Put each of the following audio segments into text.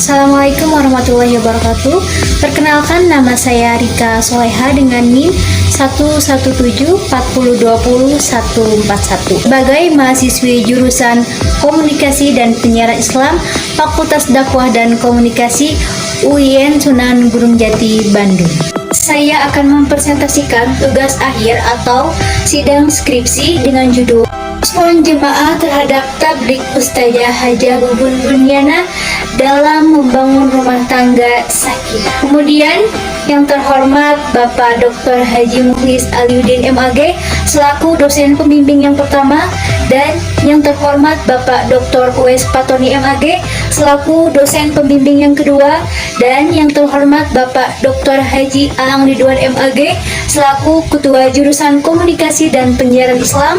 Assalamualaikum warahmatullahi wabarakatuh. Perkenalkan, nama saya Rika Soleha dengan NIM 11740200141 sebagai mahasiswi jurusan Komunikasi dan Penyiaran Islam Fakultas Dakwah dan Komunikasi UIN Sunan Gunung Jati, Bandung. Saya akan mempresentasikan tugas akhir atau sidang skripsi dengan judul Respon Jemaah terhadap Tablik Ustazah Hajah Bubun Bunyana dalam membangun rumah tangga sakinah. Kemudian yang terhormat Bapak Dr. Haji Mukhlis Aliuddin MAG selaku dosen pembimbing yang pertama, dan yang terhormat Bapak Dr. Uwais Patoni MAG selaku dosen pembimbing yang kedua, dan yang terhormat Bapak Dr. Haji Aang Ridwan MAG selaku ketua jurusan Komunikasi dan Penyiaran Islam.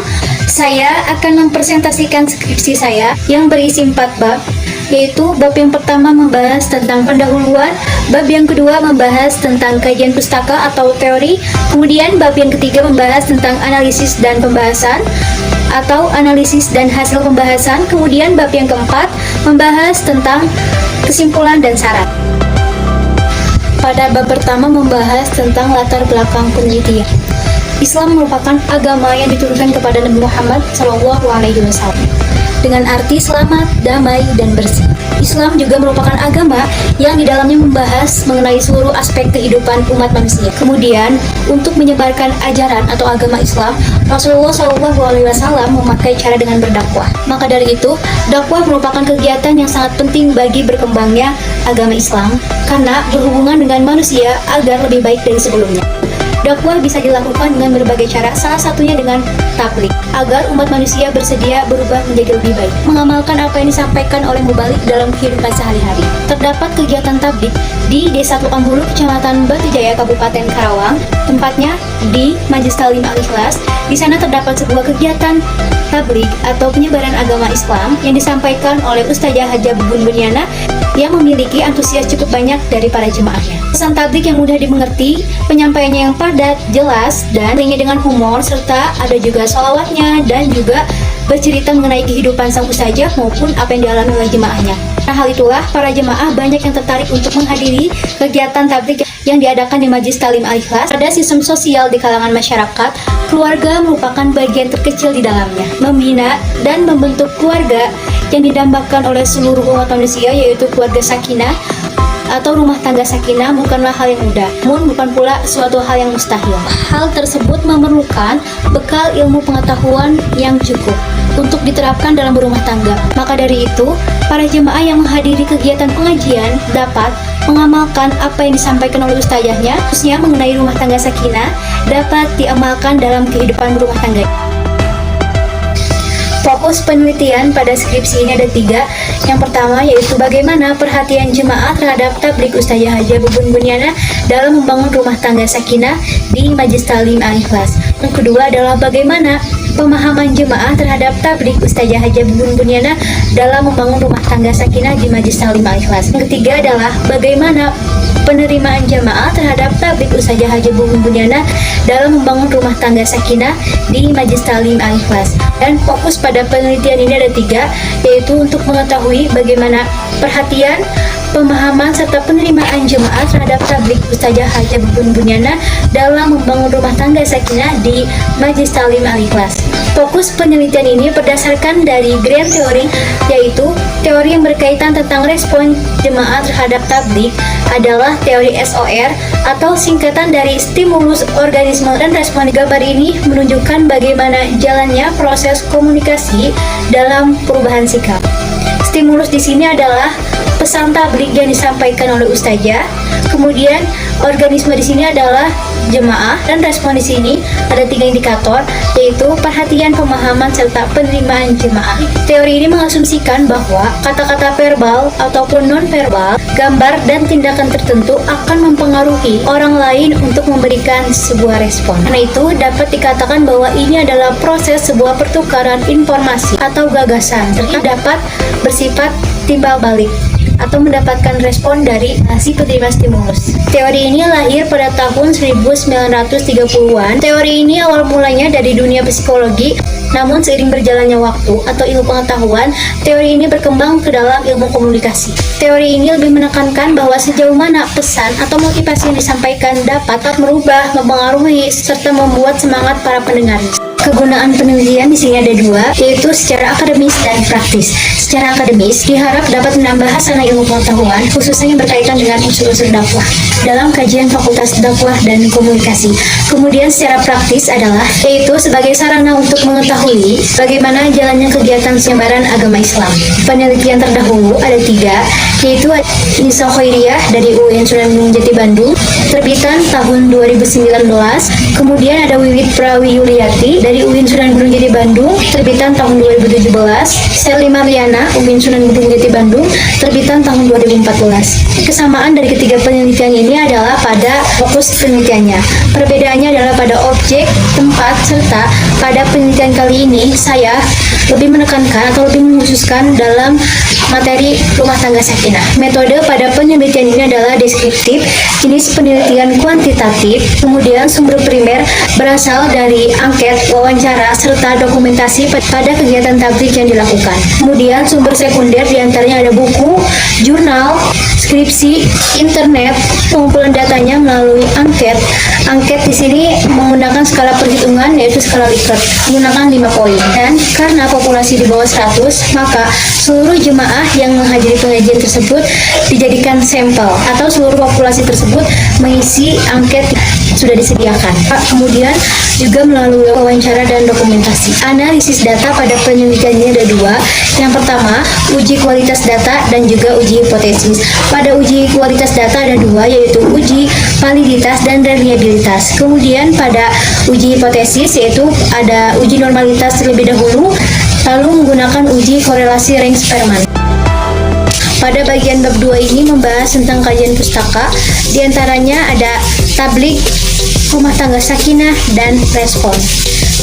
Saya akan mempresentasikan skripsi saya yang berisi 4 bab, yaitu bab yang pertama membahas tentang pendahuluan, bab yang kedua membahas tentang kajian pustaka atau teori, kemudian bab yang ketiga membahas tentang analisis dan pembahasan atau analisis dan hasil pembahasan, kemudian bab yang keempat membahas tentang kesimpulan dan syarat. Pada bab pertama membahas tentang latar belakang penelitian. Islam merupakan agama yang diturunkan kepada Nabi Muhammad SAW dengan arti selamat, damai, dan bersih. Islam juga merupakan agama yang di dalamnya membahas mengenai seluruh aspek kehidupan umat manusia. Kemudian, untuk menyebarkan ajaran atau agama Islam, Rasulullah SAW memakai cara dengan berdakwah. Maka dari itu, dakwah merupakan kegiatan yang sangat penting bagi berkembangnya agama Islam karena berhubungan dengan manusia agar lebih baik dari sebelumnya. Dakwah bisa dilakukan dengan berbagai cara, salah satunya dengan tablik, agar umat manusia bersedia berubah menjadi lebih baik, mengamalkan apa yang disampaikan oleh mubalik dalam kehidupan sehari-hari. Terdapat kegiatan tablik di Desa Tukang Hulu, Kecamatan Batujaya, Kabupaten Karawang, tempatnya di Majelis Talim Al-Ikhlas. Di sana terdapat sebuah kegiatan tablik atau penyebaran agama Islam yang disampaikan oleh Ustazah Hajah Bubun Bunyana yang memiliki antusias cukup banyak dari para jemaahnya. Pesan tablik yang mudah dimengerti, penyampaiannya yang padat, jelas, dan seringnya dengan humor, serta ada juga sholawatnya dan juga bercerita mengenai kehidupan sang ustazah maupun apa yang dialami oleh jemaahnya. Nah, hal itulah para jemaah banyak yang tertarik untuk menghadiri kegiatan tablik yang diadakan di Majelis Talim Al-Ikhlas. Ada sistem sosial di kalangan masyarakat, keluarga merupakan bagian terkecil di dalamnya. Membina dan membentuk keluarga yang didambakan oleh seluruh umat manusia, yaitu keluarga sakinah atau rumah tangga sakinah, bukanlah hal yang mudah, namun bukan pula suatu hal yang mustahil. Hal tersebut memerlukan bekal ilmu pengetahuan yang cukup untuk diterapkan dalam berumah tangga. Maka dari itu, para jemaah yang menghadiri kegiatan pengajian dapat mengamalkan apa yang disampaikan oleh ustazahnya, khususnya mengenai rumah tangga sakinah, dapat diamalkan dalam kehidupan berumah tangga. Fokus penelitian pada skripsi ini ada 3. Yang pertama yaitu bagaimana perhatian jemaah terhadap tablik Ustazah Hajah Bubun Bunyana dalam membangun rumah tangga sakinah di Majelis Talim Al-Ikhlas. Yang kedua adalah bagaimana pemahaman jemaah terhadap tablik Ustazah Hajah Bubun Bunyana dalam membangun rumah tangga sakinah di Majelis Talim Al-Ikhlas. Yang ketiga adalah bagaimana penerimaan jemaah terhadap tablik Ustazah Hajah Bubun Bunyana dalam membangun rumah tangga sakinah di Majelis Talim Al-Ikhlas. Dan fokus pada penelitian ini ada 3, yaitu untuk mengetahui bagaimana perhatian, pemahaman, serta penerimaan jemaah terhadap tablik Ustazah Hajah Bubun Bunyana dalam membangun rumah tangga sakinah di Majelis Talim Al-Ikhlas. Fokus penelitian ini berdasarkan dari grand teori, yaitu teori yang berkaitan tentang respon jemaah terhadap tablik adalah teori SOR atau singkatan dari stimulus, organisme, dan respon. Gambar ini menunjukkan bagaimana jalannya proses komunikasi dalam perubahan sikap. Stimulus di sini adalah pesan tablik yang disampaikan oleh ustazah. Kemudian organisme di sini adalah jemaah, dan respon di sini ada 3 indikator, yaitu perhatian, pemahaman, serta penerimaan jemaah. Teori ini mengasumsikan bahwa kata-kata verbal ataupun non-verbal, gambar, dan tindakan tertentu akan mempengaruhi orang lain untuk memberikan sebuah respon. Karena itu dapat dikatakan bahwa ini adalah proses sebuah pertukaran informasi atau gagasan, serta dapat bersifat timbal balik. atau mendapatkan respon dari si penerima stimulus. Teori ini lahir pada tahun 1930-an. Teori ini awal mulanya dari dunia psikologi, namun seiring berjalannya waktu atau ilmu pengetahuan, teori ini berkembang ke dalam ilmu komunikasi. Teori ini lebih menekankan bahwa sejauh mana pesan atau motivasi yang disampaikan dapat merubah, mempengaruhi, serta membuat semangat para pendengar. Kegunaan penelitian di sini ada dua, yaitu secara akademis dan praktis. Secara akademis, diharap dapat menambah hasanah ilmu pengetahuan, khususnya yang berkaitan dengan unsur-unsur dakwah dalam kajian Fakultas Dakwah dan Komunikasi. Kemudian secara praktis adalah, yaitu sebagai sarana untuk mengetahui bagaimana jalannya kegiatan penyebaran agama Islam. Penelitian terdahulu ada tiga, yaitu Nisa Khairiyah dari UIN Sunan Gunung Jati Bandung, terbitan tahun 2019. Kemudian ada Wiwit Prawi Yuliati dari UIN Sunan Gunung Jati Bandung, terbitan tahun 2017. Sally Mariana, UIN Sunan Gunung Jati Bandung, terbitan tahun 2014. Kesamaan dari ketiga penelitian ini adalah pada fokus penelitiannya. Perbedaannya adalah pada objek, tempat, serta pada penelitian kali ini saya lebih menekankan atau lebih mengkhususkan dalam materi rumah tangga sakinah. Metode pada penelitian ini adalah deskriptif, jenis penelitian kuantitatif, kemudian sumber primer berasal dari angket, wawancara, serta dokumentasi pada kegiatan tabligh yang dilakukan. Kemudian sumber sekunder diantaranya ada buku, jurnal, skripsi, internet. Pengumpulan datanya melalui angket. Angket di sini menggunakan skala perhitungan, yaitu skala Likert, menggunakan 5 poin. Dan karena populasi di bawah 100, maka seluruh jemaah yang menghadiri pengajian tersebut dijadikan sampel, atau seluruh populasi tersebut mengisi angket sudah disediakan. Kemudian juga melalui wawancara dan dokumentasi. Analisis data pada penelitian ini ada dua. Yang pertama, uji kualitas data dan juga uji hipotesis. Pada uji kualitas data ada dua, yaitu uji validitas dan reliabilitas. Kemudian pada uji hipotesis, yaitu ada uji normalitas terlebih dahulu, lalu menggunakan uji korelasi Range-Spearman. Pada bagian bab 2 ini membahas tentang kajian pustaka, diantaranya ada tabligh, rumah tangga sakinah, dan respon.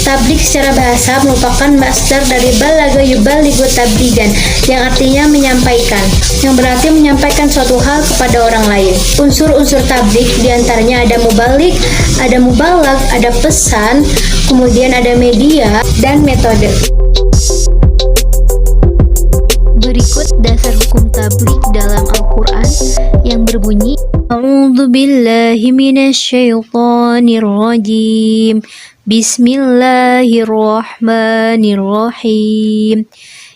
Tabligh secara bahasa merupakan masdar dari balagha yuballighu tabligan, yang artinya menyampaikan, yang berarti menyampaikan suatu hal kepada orang lain. Unsur-unsur tabligh diantaranya ada mubaligh, ada mubalag, ada pesan, kemudian ada media, dan metode. Berikut dasar hukum tabligh dalam Al-Quran yang berbunyi, A'udzu billahi minasyaitonir rajim. Bismillahirrahmanirrahim.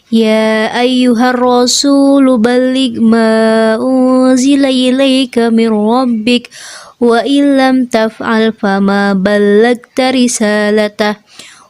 Ya ayyuhar rasulu balligh ma unzila ilaika min rabbik wa illam taf'al fama ballagta risalatah.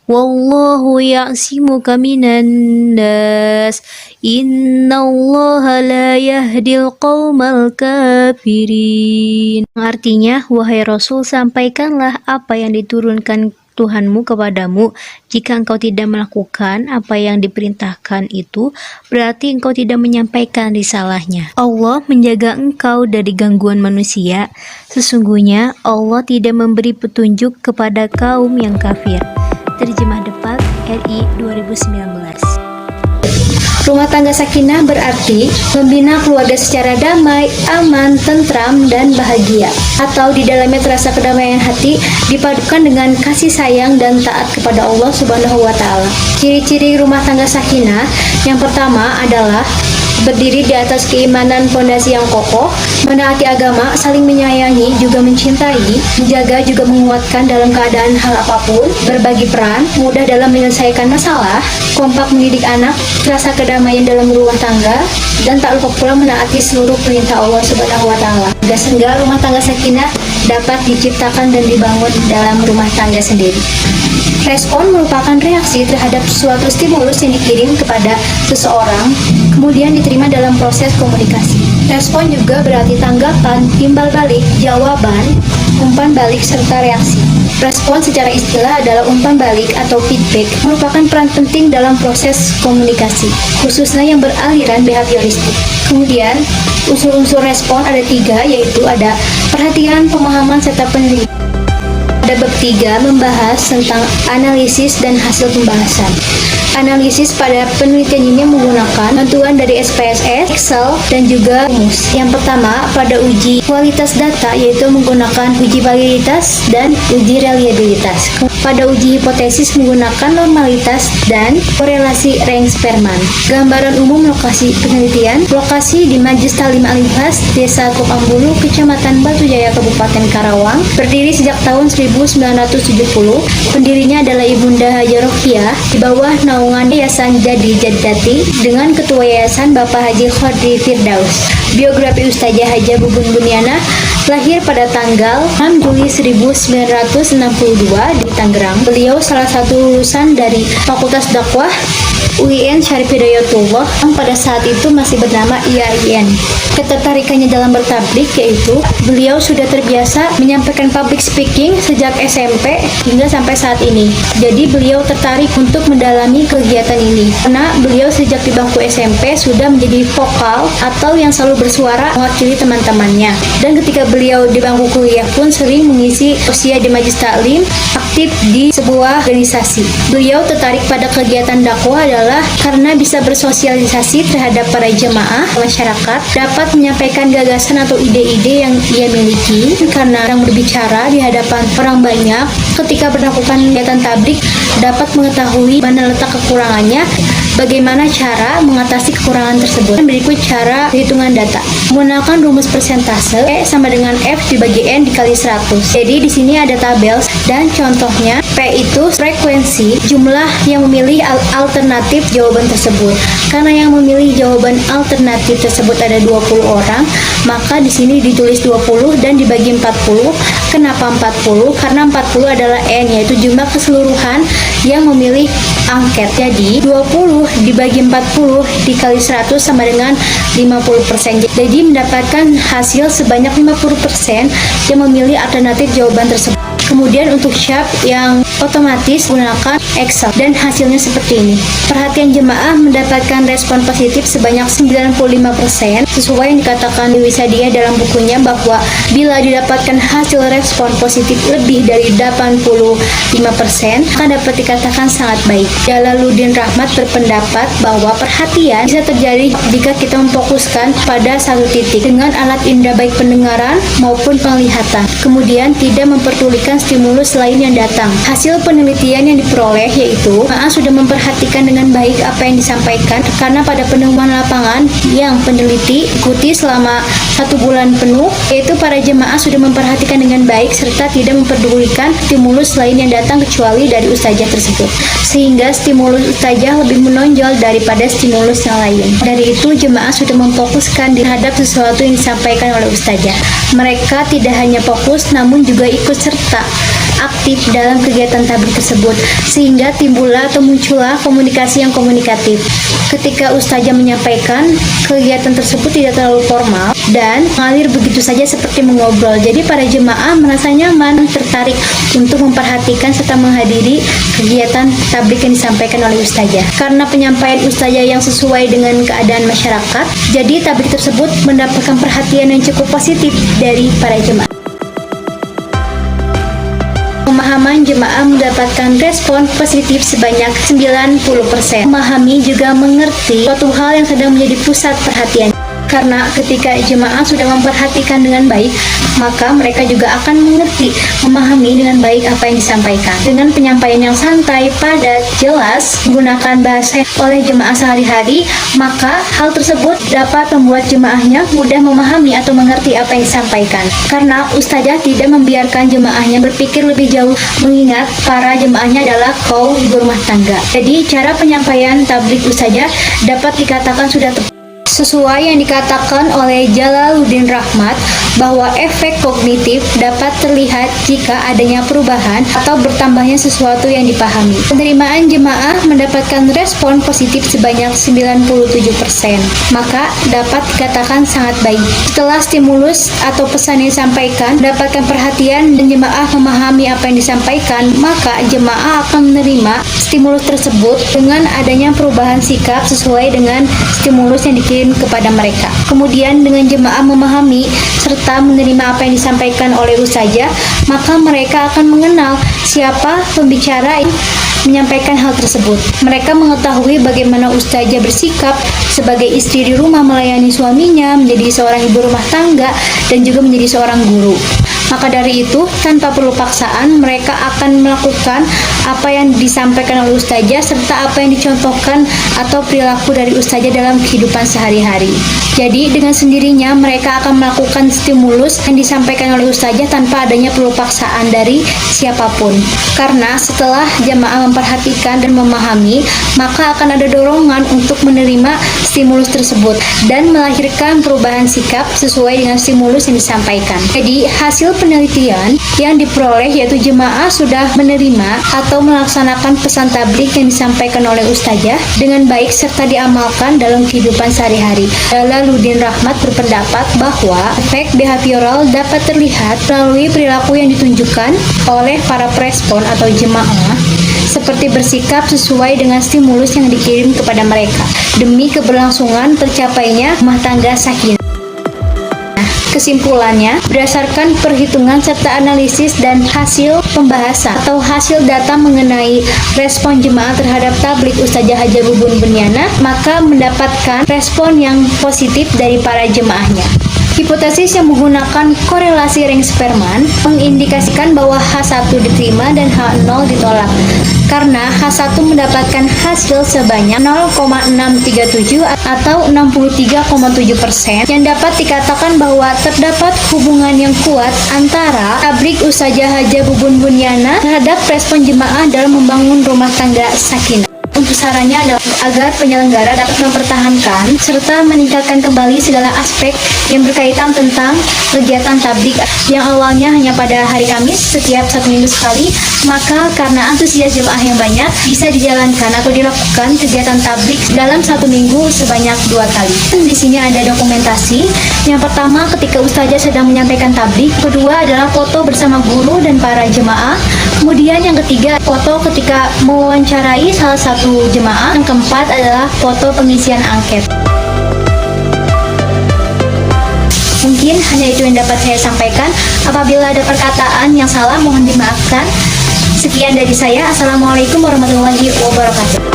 Wallahu ya'simuka minan nas. Innallaha la yahdil qaumal kafirin. Artinya, wahai Rasul, sampaikanlah apa yang diturunkan Tuhanmu kepadamu. Jika engkau tidak melakukan apa yang diperintahkan itu, berarti engkau tidak menyampaikan risalahnya. Allah menjaga engkau dari gangguan manusia. Sesungguhnya Allah tidak memberi petunjuk kepada kaum yang kafir. Terjemah Depak RI 2019. Rumah tangga sakinah berarti membina keluarga secara damai, aman, tentram, dan bahagia. Atau di dalamnya terasa kedamaian hati dipadukan dengan kasih sayang dan taat kepada Allah Subhanahu wa Ta'ala. Ciri-ciri rumah tangga sakinah yang pertama adalah berdiri di atas keimanan fondasi yang kokoh, menaati agama, saling menyayangi, juga mencintai, menjaga juga menguatkan dalam keadaan hal apapun, berbagi peran, mudah dalam menyelesaikan masalah, kompak mendidik anak, rasa kedamaian dalam rumah tangga, dan tak lupa pula menaati seluruh perintah Allah Subhanahu wa Ta'ala. Sehingga rumah tangga sakinah dapat diciptakan dan dibangun dalam rumah tangga sendiri. Respon merupakan reaksi terhadap suatu stimulus yang dikirim kepada seseorang, kemudian diterima dalam proses komunikasi. Respon juga berarti tanggapan, timbal balik, jawaban, umpan balik, serta reaksi. Respon secara istilah adalah umpan balik atau feedback, merupakan peran penting dalam proses komunikasi, khususnya yang beraliran behavioristik. Kemudian, unsur-unsur respon ada 3, yaitu ada perhatian, pemahaman, serta penelitian. Pada bab 3 membahas tentang analisis dan hasil pembahasan. Analisis pada penelitian ini menggunakan bantuan dari SPSS, Excel, dan juga rumus. Yang pertama, pada uji kualitas data yaitu menggunakan uji validitas dan uji reliabilitas. Pada uji hipotesis menggunakan normalitas dan korelasi Reng-Sperman. Gambaran umum lokasi penelitian: lokasi di Majlis Talim Al-Ikhlas, Desa Kokambulu, Kecamatan Batu Jaya, Kabupaten Karawang, berdiri sejak tahun 1970. Pendirinya adalah Ibunda Haja Rohiyah di bawah naungan Yayasan Jadi Jaddati dengan Ketua Yayasan Bapak Haji Khodri Firdaus. Biografi Ustazah Haja Bubun Bunyana, lahir pada tanggal 6 Juli 1962 di Tangerang. Beliau salah satu lulusan dari Fakultas Dakwah UIN Syarif Hidayatullah yang pada saat itu masih bernama IAIN. Ketertarikannya dalam bertablik yaitu beliau sudah terbiasa menyampaikan public speaking sejak SMP hingga sampai saat ini. Jadi beliau tertarik untuk mendalami kegiatan ini karena beliau sejak di bangku SMP sudah menjadi vokal atau yang selalu bersuara mewakili teman-temannya. Dan ketika beliau di bangku kuliah pun sering mengisi usia di Majelis Taklim, aktif di sebuah organisasi. Beliau tertarik pada kegiatan dakwah adalah karena bisa bersosialisasi terhadap para jemaah masyarakat, dapat menyampaikan gagasan atau ide-ide yang ia miliki karena orang berbicara di hadapan orang banyak. Ketika melakukan kegiatan tablik dapat mengetahui mana letak kekurangannya, bagaimana cara mengatasi kekurangan tersebut. Berikut cara perhitungan data menggunakan rumus persentase P sama dengan F dibagi N dikali 100. Jadi di sini ada tabel dan contohnya P itu frekuensi jumlah yang memilih alternatif jawaban tersebut. Karena yang memilih jawaban alternatif tersebut ada 20 orang, maka di sini ditulis 20 dan dibagi 40. Kenapa 40? Karena 40 adalah N, yaitu jumlah keseluruhan yang memilih angket. Jadi 20 dibagi 40 dikali 100 sama dengan 50%. Jadi mendapatkan hasil sebanyak 50% yang memilih alternatif jawaban tersebut. Kemudian untuk sharp yang otomatis gunakan Excel dan hasilnya seperti ini. Perhatian jemaah mendapatkan respon positif sebanyak 95% sesuai yang dikatakan Dewi Sadia dalam bukunya bahwa bila didapatkan hasil respon positif lebih dari 85% akan dapat dikatakan sangat baik. Jalaluddin Rahmat berpendapat bahwa perhatian bisa terjadi jika kita memfokuskan pada satu titik dengan alat indera baik pendengaran maupun penglihatan. Kemudian tidak memperdulikan stimulus lain yang datang. Hasil penelitian yang diperoleh yaitu jemaah sudah memperhatikan dengan baik apa yang disampaikan karena pada penemuan lapangan yang peneliti ikuti selama 1 bulan penuh, yaitu para jemaah sudah memperhatikan dengan baik serta tidak memperdulikan stimulus lain yang datang kecuali dari ustazah tersebut, sehingga stimulus ustazah lebih menonjol daripada stimulus yang lain. Dari itu jemaah sudah memfokuskan terhadap sesuatu yang disampaikan oleh ustazah. Mereka tidak hanya fokus namun juga ikut serta aktif dalam kegiatan tablik tersebut, sehingga timbullah atau muncullah komunikasi yang komunikatif. Ketika ustazah menyampaikan, kegiatan tersebut tidak terlalu formal dan mengalir begitu saja seperti mengobrol. Jadi para jemaah merasa nyaman, tertarik untuk memperhatikan serta menghadiri kegiatan tablik yang disampaikan oleh ustazah. Karena penyampaian ustazah yang sesuai dengan keadaan masyarakat, jadi tablik tersebut mendapatkan perhatian yang cukup positif dari para jemaah. Pemahaman jemaah mendapatkan respon positif sebanyak 90%. Memahami juga mengerti suatu hal yang sedang menjadi pusat perhatian. Karena ketika jemaah sudah memperhatikan dengan baik, maka mereka juga akan mengerti, memahami dengan baik apa yang disampaikan. Dengan penyampaian yang santai, padat, jelas, menggunakan bahasa oleh jemaah sehari-hari, maka hal tersebut dapat membuat jemaahnya mudah memahami atau mengerti apa yang disampaikan. Karena ustazah tidak membiarkan jemaahnya berpikir lebih jauh, mengingat para jemaahnya adalah kaum ibu rumah tangga. Jadi cara penyampaian tablik ustazah dapat dikatakan sudah tepat. Sesuai yang dikatakan oleh Jalaluddin Rahmat bahwa efek kognitif dapat terlihat jika adanya perubahan atau bertambahnya sesuatu yang dipahami. Penerimaan jemaah mendapatkan respon positif sebanyak 97%, maka dapat dikatakan sangat baik. Setelah stimulus atau pesan yang disampaikan mendapatkan perhatian dan jemaah memahami apa yang disampaikan, maka jemaah akan menerima stimulus tersebut dengan adanya perubahan sikap sesuai dengan stimulus yang dikirim kepada mereka. Kemudian dengan jemaah memahami serta menerima apa yang disampaikan oleh ustazah, maka mereka akan mengenal siapa pembicara menyampaikan hal tersebut. Mereka mengetahui bagaimana Ustazah bersikap sebagai istri di rumah melayani suaminya, menjadi seorang ibu rumah tangga, dan juga menjadi seorang guru. Maka dari itu, tanpa perlu paksaan, mereka akan melakukan apa yang disampaikan oleh Ustazah serta apa yang dicontohkan atau perilaku dari Ustazah dalam kehidupan sehari-hari. Jadi, dengan sendirinya mereka akan melakukan stimulus yang disampaikan oleh Ustazah tanpa adanya perlu paksaan dari siapapun. Karena setelah jamaah memperhatikan dan memahami, maka akan ada dorongan untuk menerima stimulus tersebut dan melahirkan perubahan sikap sesuai dengan stimulus yang disampaikan. Jadi, hasil penelitian yang diperoleh yaitu jemaah sudah menerima atau melaksanakan pesan tabligh yang disampaikan oleh Ustazah dengan baik serta diamalkan dalam kehidupan sehari-hari. Jalaluddin Rahmat berpendapat bahwa efek behavioral dapat terlihat melalui perilaku yang ditunjukkan oleh para prespon atau jemaah, seperti bersikap sesuai dengan stimulus yang dikirim kepada mereka demi keberlangsungan tercapainya rumah tangga sakinah. Kesimpulannya, berdasarkan perhitungan serta analisis dan hasil pembahasan atau hasil data mengenai respon jemaah terhadap tabligh Ustazah Haja Bubun Bunyana, maka mendapatkan respon yang positif dari para jemaahnya. Hipotesis yang menggunakan korelasi Ring-Sperman mengindikasikan bahwa H1 diterima dan H0 ditolak, karena H1 mendapatkan hasil sebanyak 0,637 atau 63,7%, yang dapat dikatakan bahwa terdapat hubungan yang kuat antara tabligh Ustazah Haja Bubun Bunyana terhadap respon jemaah dalam membangun rumah tangga sakinah. Untuk sarannya adalah agar penyelenggara dapat mempertahankan serta meningkatkan kembali segala aspek yang berkaitan tentang kegiatan tabligh yang awalnya hanya pada hari Kamis setiap 1 minggu sekali, maka karena antusias jemaah yang banyak bisa dijalankan atau dilakukan kegiatan tabligh dalam 1 minggu sebanyak 2 kali. Di sini ada dokumentasi. Yang pertama ketika Ustazah sedang menyampaikan tabligh, kedua adalah foto bersama guru dan para jemaah, kemudian yang ketiga foto ketika mewawancarai salah satu jemaah, yang keempat adalah foto pengisian angket. Mungkin hanya itu yang dapat saya sampaikan. Apabila ada perkataan yang salah mohon dimaafkan. Sekian dari saya. Assalamualaikum warahmatullahi wabarakatuh.